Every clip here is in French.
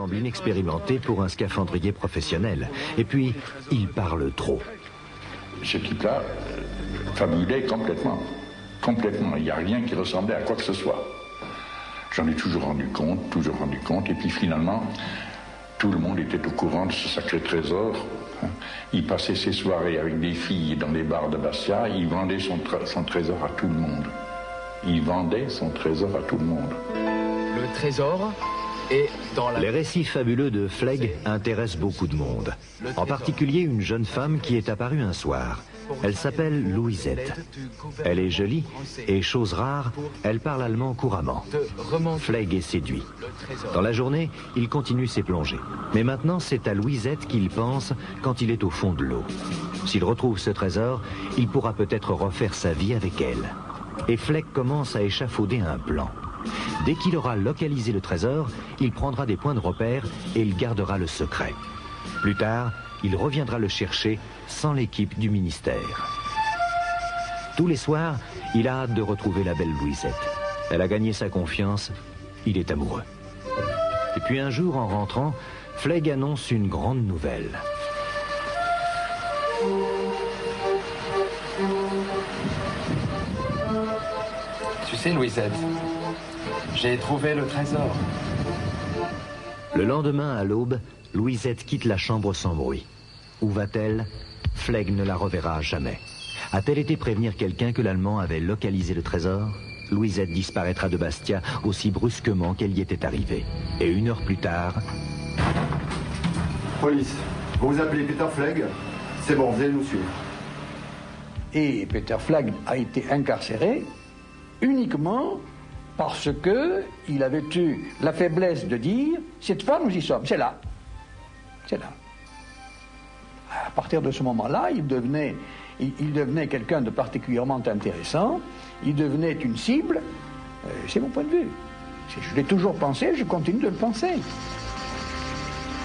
semble inexpérimenté pour un scaphandrier professionnel. Et puis, il parle trop. Ce type-là fabulait complètement. Complètement. Il n'y a rien qui ressemblait à quoi que ce soit. J'en ai toujours rendu compte. Et puis finalement, tout le monde était au courant de ce sacré trésor. Il passait ses soirées avec des filles dans les bars de Bastia. Il vendait son trésor à tout le monde. Le trésor est dans la... Les récits fabuleux de Flegg intéressent beaucoup de monde. En particulier une jeune femme qui est apparue un soir. Elle s'appelle Louisette. Elle est jolie et, chose rare, elle parle allemand couramment. Flegg est séduit. Dans la journée, il continue ses plongées. Mais maintenant, c'est à Louisette qu'il pense quand il est au fond de l'eau. S'il retrouve ce trésor, il pourra peut-être refaire sa vie avec elle. Et Flegg commence à échafauder un plan. Dès qu'il aura localisé le trésor, il prendra des points de repère et il gardera le secret. Plus tard, il reviendra le chercher sans l'équipe du ministère. Tous les soirs, il a hâte de retrouver la belle Louisette. Elle a gagné sa confiance, il est amoureux. Et puis un jour, en rentrant, Flegg annonce une grande nouvelle. Tu sais, Louisette, j'ai trouvé le trésor. Le lendemain, à l'aube, Louisette quitte la chambre sans bruit. Où va-t-elle? Flegg ne la reverra jamais. A-t-elle été prévenir quelqu'un que l'Allemand avait localisé le trésor? Louisette disparaîtra de Bastia aussi brusquement qu'elle y était arrivée. Et 1 heure plus tard... Police, vous vous appelez Peter Flegg? C'est bon, vous allez nous suivre. Et Peter Flegg a été incarcéré uniquement parce qu'il avait eu la faiblesse de dire « cette fois, nous y sommes, c'est là. C'est là. » À partir de ce moment-là, il devenait quelqu'un de particulièrement intéressant, il devenait une cible, c'est mon point de vue. Je l'ai toujours pensé, je continue de le penser.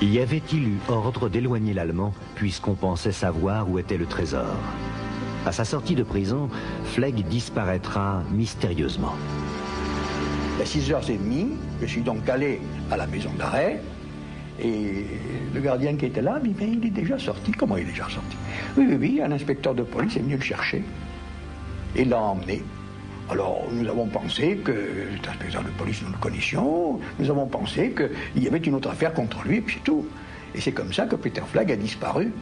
Y avait-il eu ordre d'éloigner l'Allemand, puisqu'on pensait savoir où était le trésor? À sa sortie de prison, Flegg disparaîtra mystérieusement. À 6h30, je suis donc allé à la maison d'arrêt, et le gardien qui était là, mais il est déjà sorti. Comment il est déjà sorti? Oui, un inspecteur de police est venu le chercher et l'a emmené. Alors, nous avons pensé que, cet inspecteur de police, nous le connaissions, nous avons pensé qu'il y avait une autre affaire contre lui, et puis c'est tout. Et c'est comme ça que Peter Flegg a disparu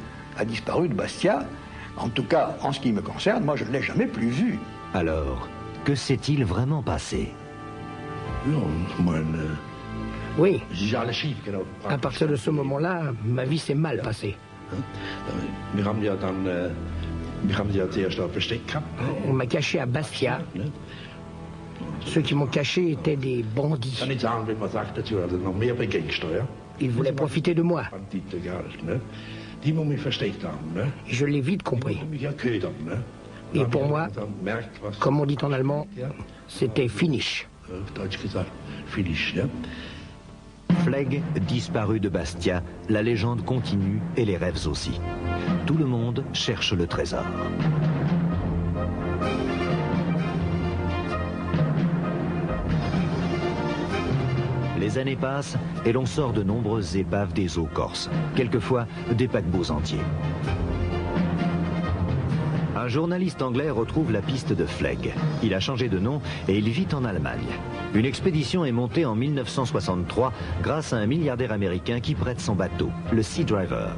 de Bastia. En tout cas, en ce qui me concerne, moi, je ne l'ai jamais plus vu. Alors, que s'est-il vraiment passé? Oui. À partir de ce moment-là, ma vie s'est mal passée. On m'a caché à Bastia. Ceux qui m'ont caché étaient des bandits. Ils voulaient profiter de moi. Et je l'ai vite compris. Et pour moi, comme on dit en allemand, c'était finish. Flegg disparu de Bastia, la légende continue et les rêves aussi. Tout le monde cherche le trésor. Les années passent et l'on sort de nombreuses épaves des eaux corses, quelquefois des paquebots entiers. Un journaliste anglais retrouve la piste de Flegg. Il a changé de nom et il vit en Allemagne. Une expédition est montée en 1963 grâce à un milliardaire américain qui prête son bateau, le Sea Driver.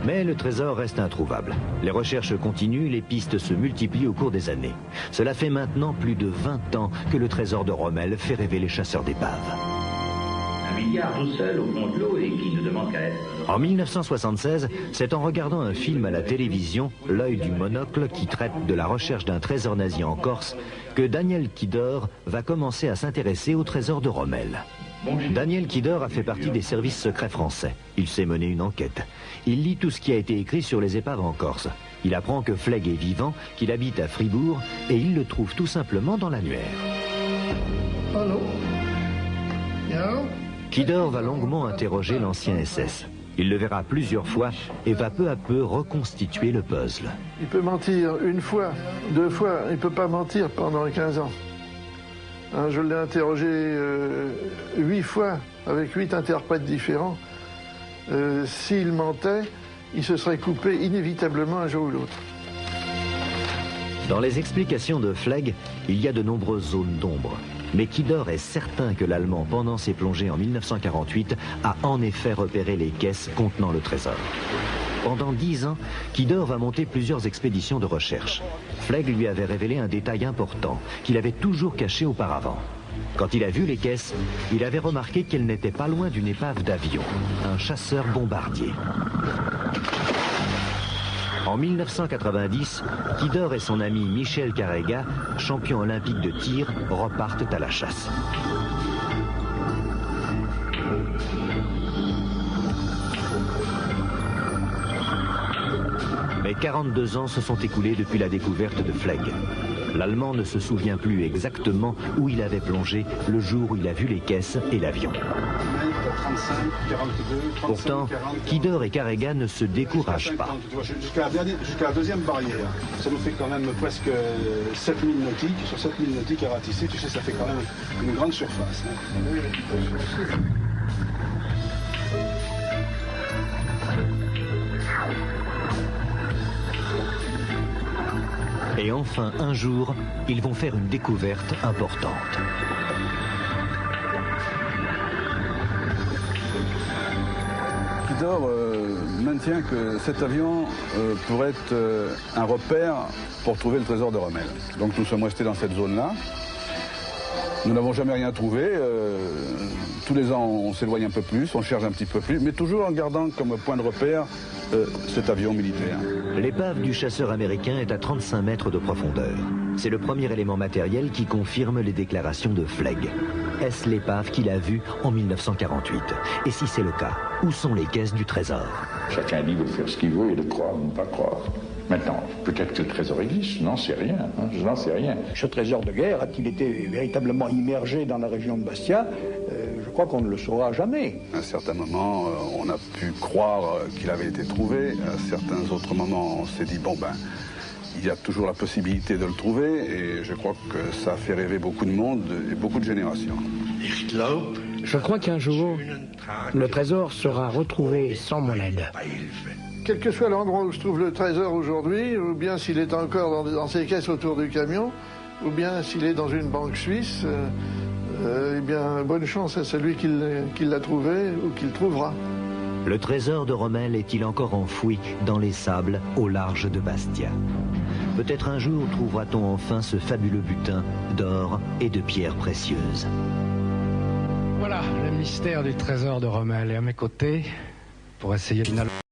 Mais le trésor reste introuvable. Les recherches continuent, les pistes se multiplient au cours des années. Cela fait maintenant plus de 20 ans que le trésor de Rommel fait rêver les chasseurs d'épaves. Un milliard tout seul au fond de l'eau et qui ne demande qu'à être... En 1976, c'est en regardant un film à la télévision, L'œil du monocle, qui traite de la recherche d'un trésor nazi en Corse, que Daniel Kidor va commencer à s'intéresser au trésor de Rommel. Daniel Kidor a fait partie des services secrets français. Il sait mener une enquête. Il lit tout ce qui a été écrit sur les épaves en Corse. Il apprend que Flegg est vivant, qu'il habite à Fribourg, et il le trouve tout simplement dans l'annuaire. Kidor va longuement interroger l'ancien SS. Il le verra plusieurs fois et va peu à peu reconstituer le puzzle. Il peut mentir 1 fois, 2 fois, il ne peut pas mentir pendant 15 ans. Hein, je l'ai interrogé 8 fois avec 8 interprètes différents. S'il mentait, il se serait coupé inévitablement un jour ou l'autre. Dans les explications de Flegg, il y a de nombreuses zones d'ombre. Mais Kidor est certain que l'Allemand, pendant ses plongées en 1948, a en effet repéré les caisses contenant le trésor. Pendant 10 ans, Kidor va monter plusieurs expéditions de recherche. Flegg lui avait révélé un détail important qu'il avait toujours caché auparavant. Quand il a vu les caisses, il avait remarqué qu'elles n'étaient pas loin d'une épave d'avion, un chasseur bombardier. En 1990, Kidor et son ami Michel Carrega, champion olympique de tir, repartent à la chasse. Mais 42 ans se sont écoulés depuis la découverte de Flegg. L'Allemand ne se souvient plus exactement où il avait plongé le jour où il a vu les caisses et l'avion. Pourtant, Kidor et Carrega ne se découragent pas. Jusqu'à la deuxième barrière, ça nous fait quand même presque 7000 nautiques. Sur 7000 nautiques à ratisser, tu sais, ça fait quand même une grande surface. Et enfin, un jour, ils vont faire une découverte importante. Kidor maintient que cet avion pourrait être un repère pour trouver le trésor de Rommel. Donc nous sommes restés dans cette zone-là. Nous n'avons jamais rien trouvé. Tous les ans, on s'éloigne un peu plus, on cherche un petit peu plus, mais toujours en gardant comme point de repère cet avion militaire. L'épave du chasseur américain est à 35 mètres de profondeur. C'est le premier élément matériel qui confirme les déclarations de Flegg. Est-ce l'épave qu'il a vue en 1948? Et si c'est le cas, où sont les caisses du trésor? Chacun libre de faire ce qu'il veut et de croire ou ne pas croire. Maintenant, peut-être que le trésor existe, je n'en sais rien, hein, je n'en sais rien. Ce trésor de guerre, a-t-il été véritablement immergé dans la région de Bastia? Je crois qu'on ne le saura jamais. À un certain moment, on a pu croire qu'il avait été trouvé. À certains autres moments, on s'est dit, bon ben, il y a toujours la possibilité de le trouver. Et je crois que ça a fait rêver beaucoup de monde et beaucoup de générations. Je crois qu'un jour, le trésor sera retrouvé sans mon aide. Quel que soit l'endroit où se trouve le trésor aujourd'hui, ou bien s'il est encore dans ses caisses autour du camion, ou bien s'il est dans une banque suisse, eh bien, bonne chance à celui qui l'a trouvé ou qui le trouvera. Le trésor de Rommel est-il encore enfoui dans les sables au large de Bastia? Peut-être un jour trouvera-t-on enfin ce fabuleux butin d'or et de pierres précieuses. Voilà le mystère du trésor de Rommel. Et à mes côtés, pour essayer finalement...